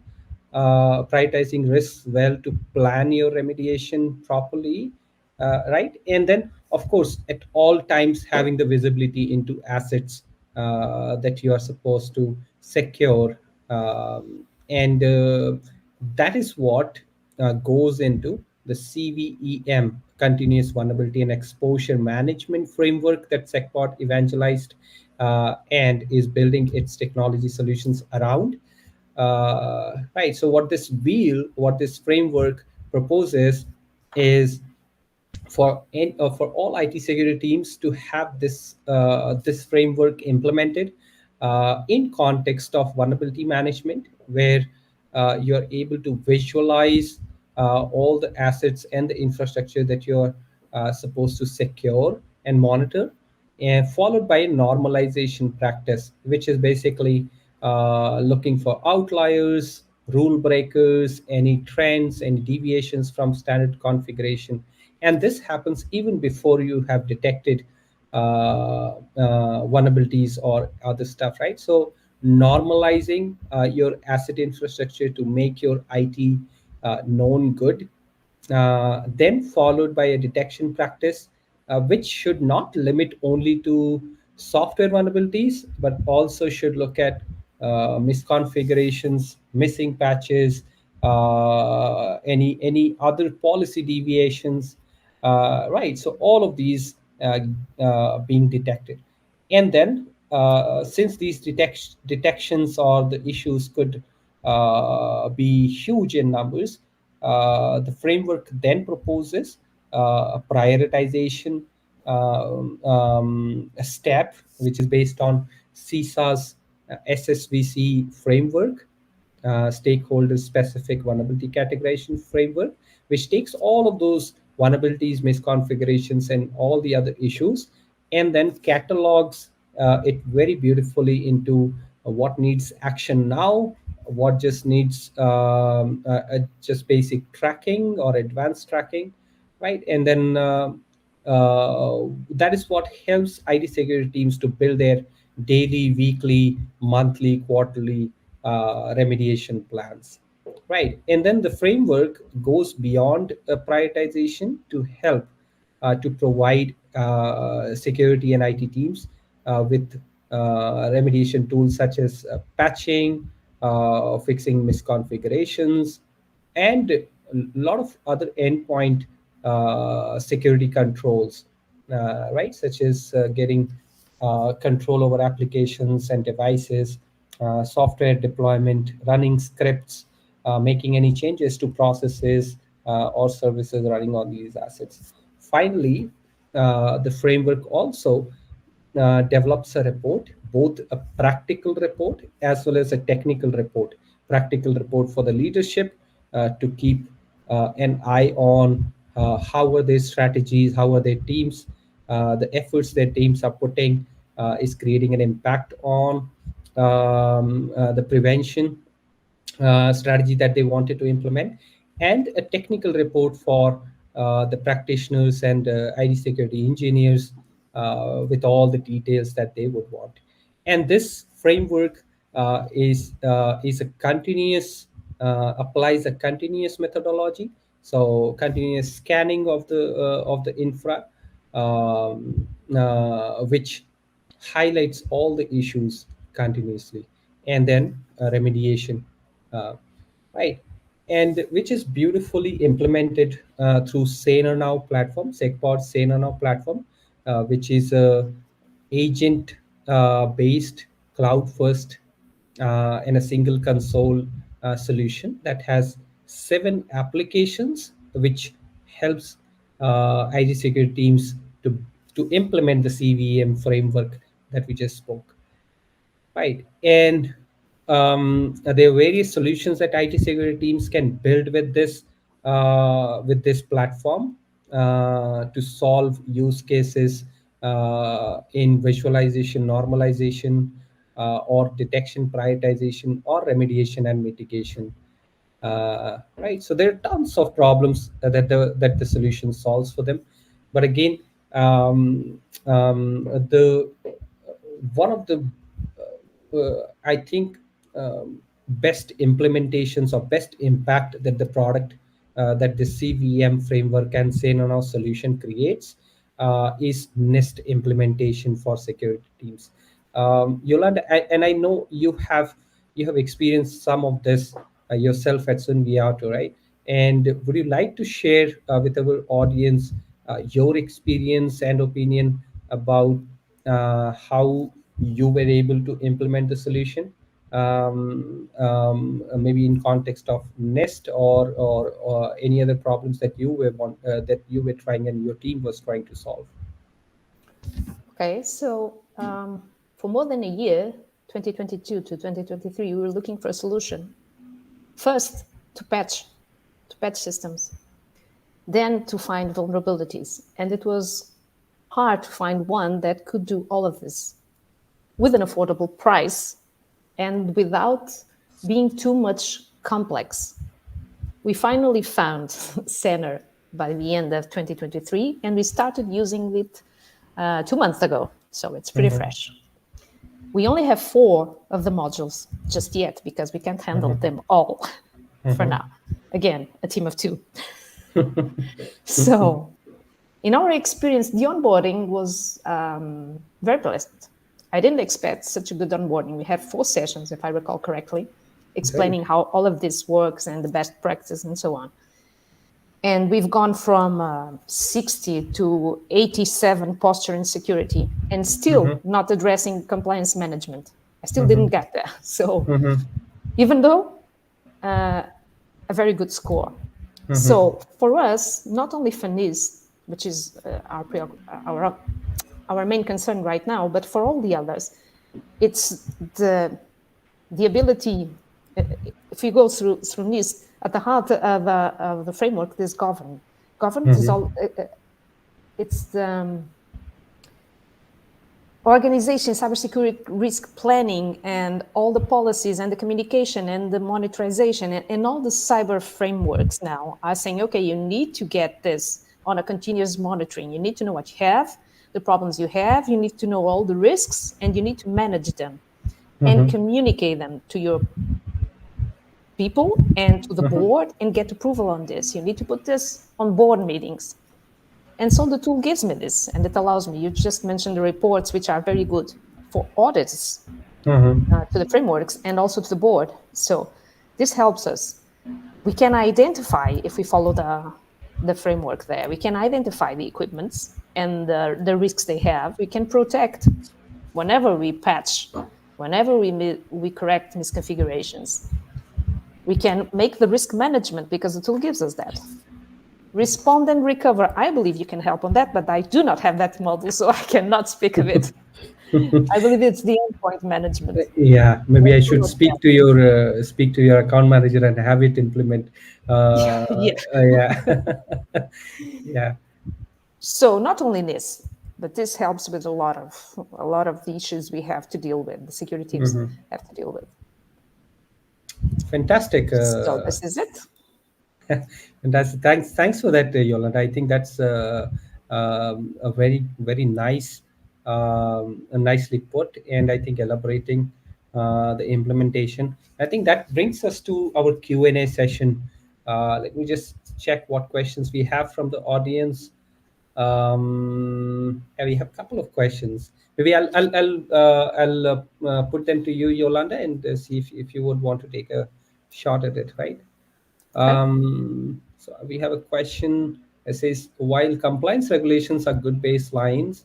prioritizing risks well to plan your remediation properly, right? And then, of course, at all times, having the visibility into assets that you are supposed to secure. And that is what goes into the CVEM, Continuous Vulnerability and Exposure Management Framework that SecPod evangelized and is building its technology solutions around. Right. So what this framework proposes is for all IT security teams to have this framework implemented in context of vulnerability management, where you are able to visualize all the assets and the infrastructure that you're supposed to secure and monitor, and followed by a normalization practice, which is basically looking for outliers, rule breakers, any trends, any deviations from standard configuration. And this happens even before you have detected vulnerabilities or other stuff, right? So normalizing your asset infrastructure to make your IT known good, then followed by a detection practice, which should not limit only to software vulnerabilities, but also should look at misconfigurations, missing patches, any other policy deviations, right? So all of these being detected, and then since these detections or the issues could be huge in numbers, the framework then proposes a prioritization a step, which is based on CISA's SSVC framework, stakeholder specific vulnerability categorization framework, which takes all of those vulnerabilities, misconfigurations, and all the other issues, and then catalogs it very beautifully into what needs action now, what just needs just basic tracking or advanced tracking, right? And then that is what helps IT security teams to build their daily, weekly, monthly, quarterly remediation plans, right? And then the framework goes beyond prioritization to help to provide security and IT teams with remediation tools such as patching, fixing misconfigurations, and a lot of other endpoint security controls, right? Such as getting control over applications and devices, software deployment, running scripts, making any changes to processes or services running on these assets. Finally, the framework also develops a report, both a practical report as well as a technical report. Practical report for the leadership to keep an eye on how are their strategies, how are their teams, the efforts their teams are putting is creating an impact on the prevention strategy that they wanted to implement, and a technical report for the practitioners and ID security engineers with all the details that they would want. And this framework is a continuous applies a continuous methodology, so continuous scanning of the infra, which highlights all the issues continuously, and then remediation, uh, right? And which is beautifully implemented through Saner Now platform, SecPod Saner Now platform, which is a agent based cloud first in a single console solution that has 7 applications, which helps IT security teams to implement the CVM framework that we just spoke. Right. And there are various solutions that IT security teams can build with this platform to solve use cases in visualization, normalization, or detection, prioritization, or remediation and mitigation. Right. So there are tons of problems that the solution solves for them. But again, the one of the I think best implementations or best impact that the product that the CVM framework and Say solution creates is Nest implementation for security teams. Yolanda, and I know you have experienced some of this yourself at Sunviauto, right? And would you like to share with our audience your experience and opinion about how you were able to implement the solution, maybe in context of Nest, or any other problems that that you were trying and your team was trying to solve? Okay, so for more than a year, 2022 to 2023, we were looking for a solution. First, to patch systems, then to find vulnerabilities. And it was hard to find one that could do all of this with an affordable price and without being too much complex. We finally found Saner by the end of 2023, and we started using it 2 months ago, so it's pretty fresh. We only have 4 of the modules just yet because we can't handle them all for now. Again, a team of 2. So in our experience, the onboarding was very pleasant. I didn't expect such a good onboarding. We had 4 sessions, if I recall correctly, explaining how all of this works and the best practice and so on. And we've gone from 60 to 87 posture and security, and still not addressing compliance management. I still didn't get there. So even though a very good score. So for us, not only for NIST, which is our main concern right now, but for all the others, it's the ability, if you go through NIST, at the heart of the framework, there's governance. Governance is all, it's the organization, cybersecurity risk planning, and all the policies and the communication and the monitorization and all the cyber frameworks now are saying, okay, you need to get this on a continuous monitoring. You need to know what you have, the problems you have, you need to know all the risks, and you need to manage them and communicate them to your people and to the board and get approval on this. You need to put this on board meetings. And so the tool gives me this, and it allows me. You just mentioned the reports, which are very good for audits to the frameworks and also to the board. So this helps us. We can identify, if we follow the framework there, we can identify the equipments and the risks they have. We can protect whenever we patch, whenever we correct misconfigurations. We can make the risk management because the tool gives us that. Respond and recover. I believe you can help on that, but I do not have that model, so I cannot speak of it. I believe it's the endpoint management. Yeah, maybe I should Not that. speak to your account manager and have it implement. Yeah. Yeah, yeah. So not only this, but this helps with a lot of the issues we have to deal with. The security teams Hmm. have to deal with. Fantastic. So this is it. And that's thanks for that, Yolanda. I think that's a very nice, nicely put, and I think elaborating the implementation. I think that brings us to our Q&A session. Let me just check what questions we have from the audience. Yeah, we have a couple of questions. Maybe I'll put them to you, Yolanda, and see if you would want to take a shot at it, right? Okay. So we have a question that says, while compliance regulations are good baselines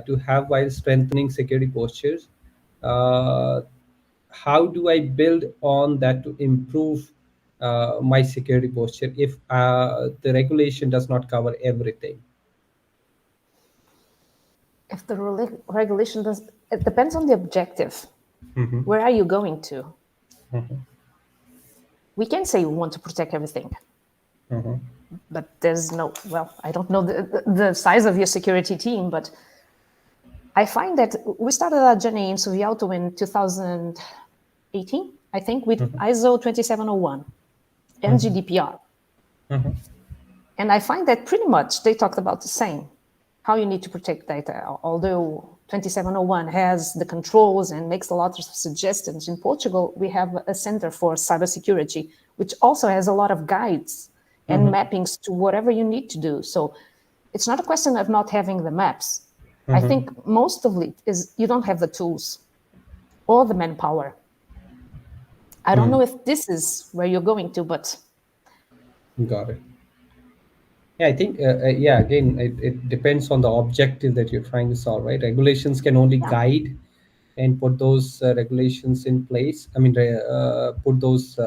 to have while strengthening security postures, uh, how do I build on that to improve my security posture if the regulation does not cover everything? If the regulation does, it depends on the objective. Hmm. Where are you going to? We can say we want to protect everything, Hmm. but there's no, well, I don't know the size of your security team, but I find that we started our journey in Sunviauto in 2018, I think, with ISO 2701 and GDPR. Hmm. And I find that pretty much they talked about the same, how you need to protect data. Although 2701 has the controls and makes a lot of suggestions, in Portugal, we have a center for cybersecurity, which also has a lot of guides and mappings to whatever you need to do. So it's not a question of not having the maps. I think most of it is you don't have the tools or the manpower. I don't know if this is where you're going to, but Got it. Yeah, I think, yeah, again, it depends on the objective that you're trying to solve, right? Regulations can only yeah. guide and put those regulations in place. I mean, put those,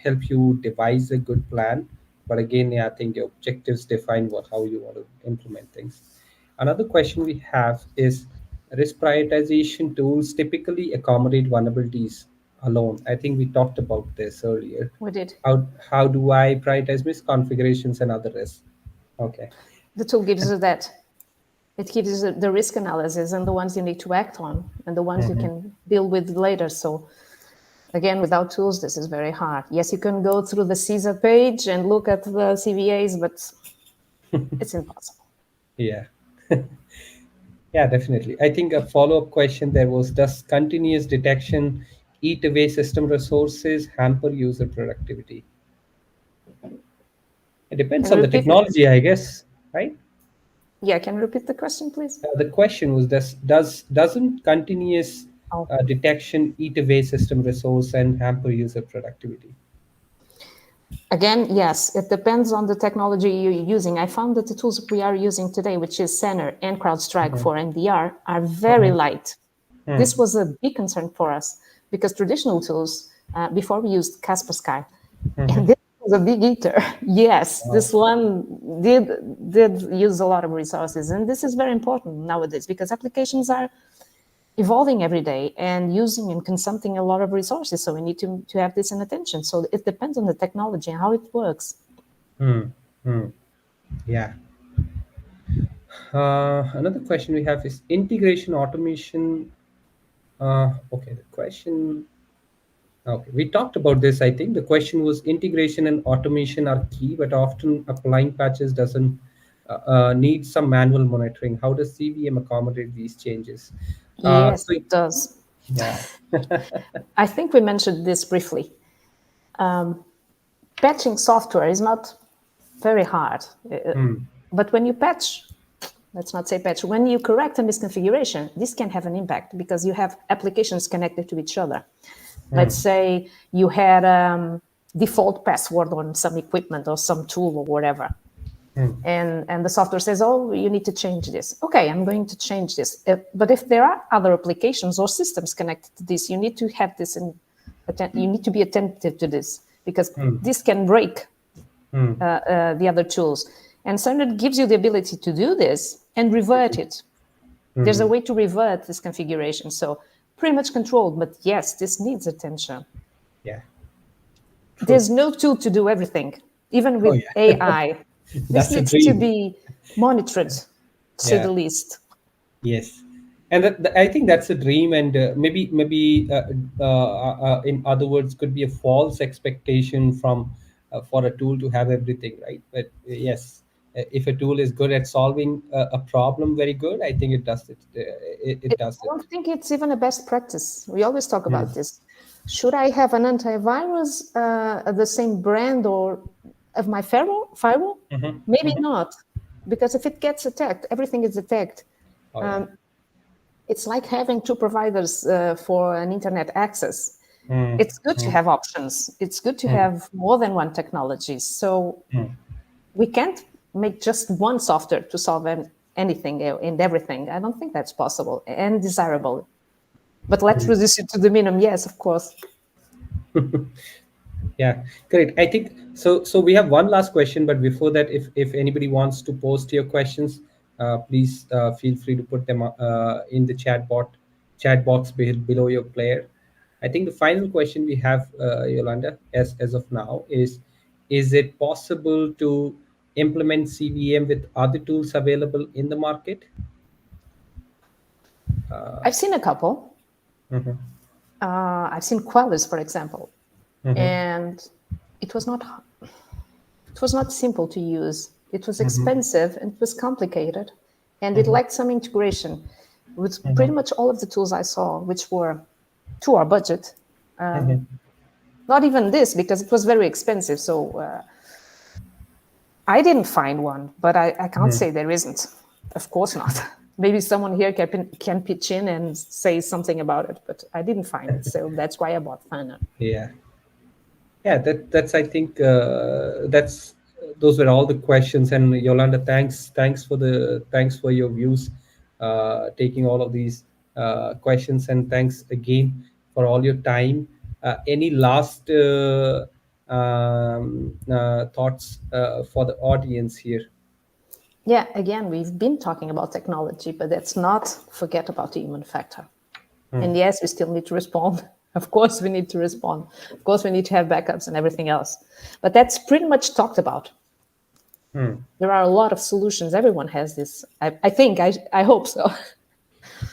help you devise a good plan. But again, yeah, I think your objectives define how you want to implement things. Another question we have is, risk prioritization tools typically accommodate vulnerabilities alone. I think we talked about this earlier. We did. How do I prioritize misconfigurations and other risks? Okay. The tool gives you that. It gives you the risk analysis and the ones you need to act on and the ones you can deal with later. So again, without tools, this is very hard. Yes, you can go through the CISA page and look at the CVAs, but it's impossible. Yeah. Yeah, definitely. I think a follow-up question there was, does continuous detection eat away system resources, hamper user productivity? It depends Can you on the repeat it? technology, I guess, right? Yeah, can you repeat the question, please? The question was, doesn't continuous Oh, detection eat away system resource and hamper user productivity? again, yes, it depends on the technology you're using. I found that the tools we are using today, which is Senner and CrowdStrike for NDR, are very light. This was a big concern for us because traditional tools, before we used Kaspersky, and this was a big eater. Yes, Wow. this one did use a lot of resources, and this is very important nowadays because applications are evolving every day and using and consuming a lot of resources. So we need to have this in attention. So it depends on the technology and how it works. Hmm. Hmm. Yeah. Another question we have is integration automation. Okay, the question. Okay, we talked about this. I think the question was, integration and automation are key, but often applying patches doesn't need some manual monitoring. How does CVM accommodate these changes? Yes, So it does. yeah. I think we mentioned this briefly. Patching software is not very hard. But when you patch, let's not say patch, when you correct a misconfiguration, this can have an impact because you have applications connected to each other. Let's say you had a default password on some equipment or some tool or whatever. And the software says, oh, you need to change this. Okay, I'm going to change this. But if there are other applications or systems connected to this, you need to have this you need to be attentive to this because this can break the other tools. And Cernet gives you the ability to do this and revert it. There's a way to revert this configuration. So pretty much controlled, but yes, this needs attention. Yeah. True. There's no tool to do everything, even Oh with yeah. AI. This That's a needs to dream. be monitored, to Yeah. the least. Yes, and I think that's a dream, and in other words, could be a false expectation from for a tool to have everything, right? But yes, if a tool is good at solving a problem, very good, I think it does it. It does I it. don't think it's even a best practice. We always talk Mm. about this. Should I have an antivirus of the same brand or of my firewall? Mhm, Maybe mhm. not, because if it gets attacked, everything is attacked. Oh yeah. It's like having two providers for an internet access. Mm, It's good to mm, have options. It's good to mm, have more than one technology. So mm, we can't make just one software to solve anything and everything. I don't think that's possible and desirable. But let's mm. reduce it to the minimum. Yes, of course. Yeah, great. I think so. So we have one last question, but before that, if anybody wants to post your questions, please feel free to put them in the chat box below your player. I think the final question we have, Yolanda, as of now, is it possible to implement CVM with other tools available in the market? I've seen a couple. Mm-hmm, I've seen Qualys, for example, mm-hmm, and it was not it was not simple to use. It was mm-hmm, expensive and it was complicated, and it mm-hmm, lacked some integration with mm-hmm, pretty much all of the tools I saw, which were to our budget. mm-hmm. Not even this, because it was very expensive. So I didn't find one, but I can't say there isn't. Of course not. Maybe someone here can pitch in and say something about it, but I didn't find it. So that's why I bought Fana. Yeah. Yeah, that's I think that's those were all the questions. And Yolanda, thanks for your views, taking all of these questions, and thanks again for all your time. Any last thoughts for the audience here? Yeah, again, we've been talking about technology, but let's not forget about the human factor. Hmm. And yes, we still need to respond. Of course, we need to respond. Of course, we need to have backups and everything else. But that's pretty much talked about. Hmm. There are a lot of solutions. Everyone has this. I think, I hope so.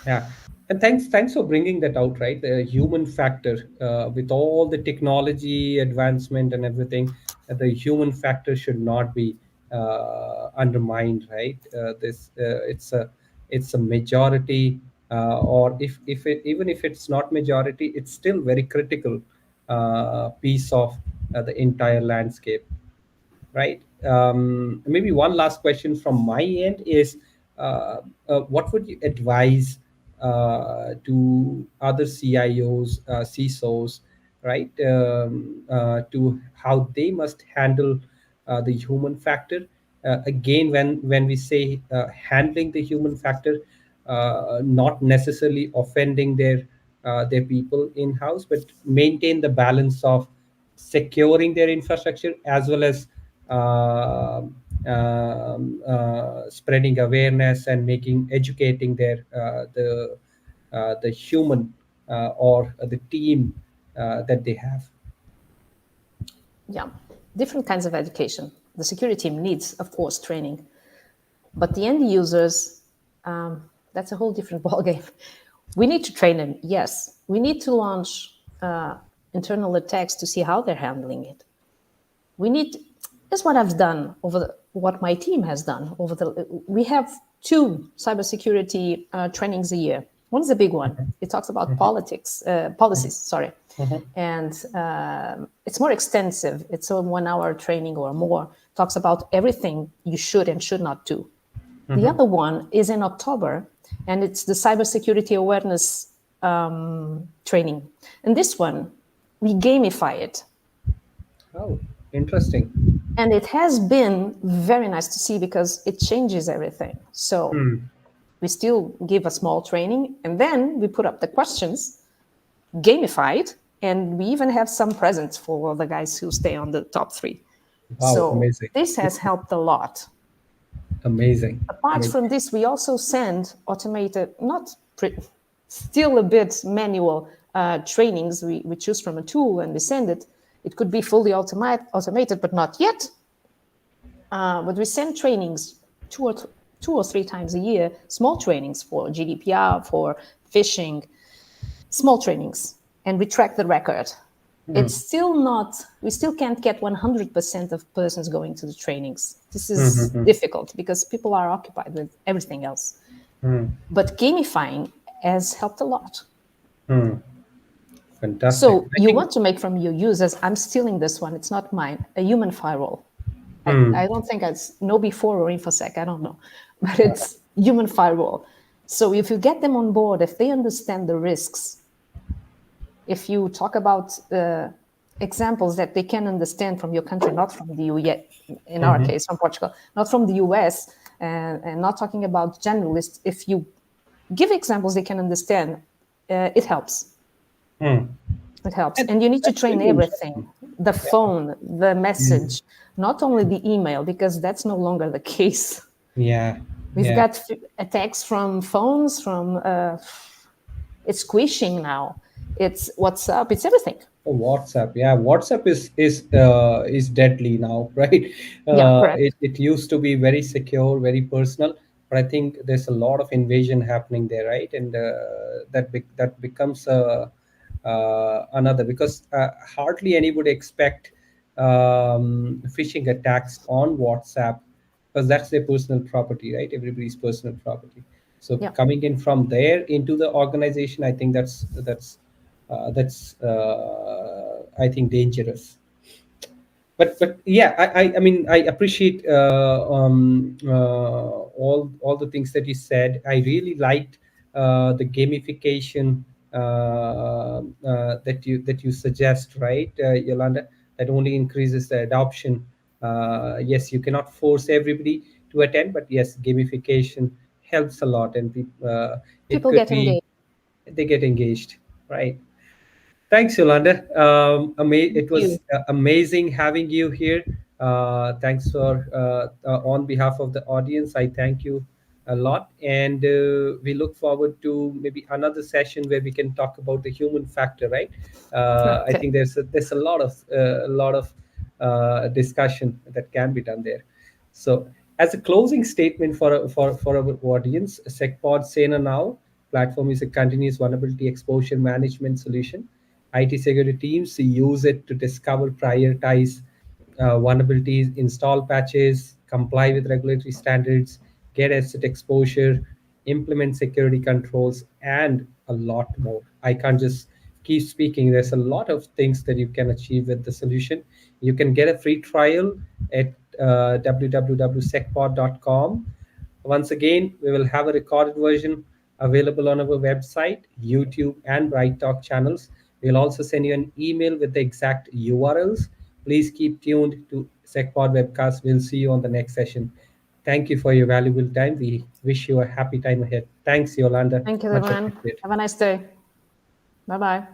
Yeah, and thanks for bringing that out, right? The human factor, with all the technology advancement and everything, the human factor should not be undermined, right? This it's a majority, or if it even if it's not majority, it's still very critical piece of the entire landscape, right? Maybe one last question from my end is, what would you advise to other CIOs, CISOs, right, to how they must handle the human factor? Again, when we say handling the human factor, not necessarily offending their people in house, but maintain the balance of securing their infrastructure as well as uh, spreading awareness and making educating the human or the team that they have. Yeah, different kinds of education. The security team needs, of course, training, but the end users, that's a whole different ballgame. We need to train them, yes. We need to launch internal attacks to see how they're handling it. We need, that's what I've done what my team has done we have two cybersecurity trainings a year. One's a big one. It talks about policies, sorry. And it's more extensive. It's a 1 hour training or more, talks about everything you should and should not do. The other one is in October, and it's the cybersecurity awareness training. And this one, we gamify it. Oh, interesting. And it has been very nice to see because it changes everything. So we still give a small training, and then we put up the questions, gamified, and we even have some presents for the guys who stay on the top 3. Wow, So amazing. this has helped a lot. Amazing. Apart Amazing. from this, we also send automated, still a bit manual trainings. We choose from a tool and we send it. It could be fully automated, but not yet. But we send trainings two or three times a year, small trainings for GDPR, for phishing, small trainings, and we track the record. It's still not, we still can't get 100% of persons going to the trainings. This is difficult because people are occupied with everything else. But gamifying has helped a lot. Fantastic. So I you think want to make from your users, I'm stealing this one, it's not mine, a human firewall. I don't think it's no before or InfoSec, I don't know, but it's human firewall. So if you get them on board, if they understand the risks, if you talk about examples that they can understand from your country, not from the EU yet, in our case, from Portugal, not from the US, and not talking about generalists, if you give examples they can understand, it helps. It helps. And you need to that's train really everything, interesting. the phone, the message, not only the email, because that's no longer the case. Yeah. We've Yeah. got attacks from phones, from it's squishing now. It's WhatsApp, it's everything. Oh, WhatsApp, yeah, WhatsApp is deadly now, right? Yeah, correct. It used to be very secure, very personal, but I think there's a lot of invasion happening there, right? And that becomes another, because hardly anybody expect phishing attacks on WhatsApp, because that's their personal property, right? Everybody's personal property. So Yeah. coming in from there into the organization, I think that's I think dangerous. But yeah, I mean, I appreciate all the things that you said. I really liked the gamification that you suggest, right, Yolanda, that only increases the adoption. Yes, you cannot force everybody to attend, but yes, gamification helps a lot, and it People could get be engaged. they get engaged, right? Thanks, Yolanda. Thank It was you. amazing having you here. Thanks for on behalf of the audience. I thank you a lot, and we look forward to maybe another session where we can talk about the human factor. Right? I Okay. think there's a lot of discussion that can be done there. So, as a closing statement for our audience, SecPod Sena Now platform is a continuous vulnerability exposure management solution. IT security teams use it to discover, prioritize vulnerabilities, install patches, comply with regulatory standards, get asset exposure, implement security controls, and a lot more. I can't just keep speaking. There's a lot of things that you can achieve with the solution. You can get a free trial at www.secpod.com. Once again, we will have a recorded version available on our website, YouTube, and Bright Talk channels. We'll also send you an email with the exact URLs. Please keep tuned to SecPod webcast. We'll see you on the next session. Thank you for your valuable time. We wish you a happy time ahead. Thanks, Yolanda. Thank you, Much everyone. appreciated. Have a nice day. Bye bye.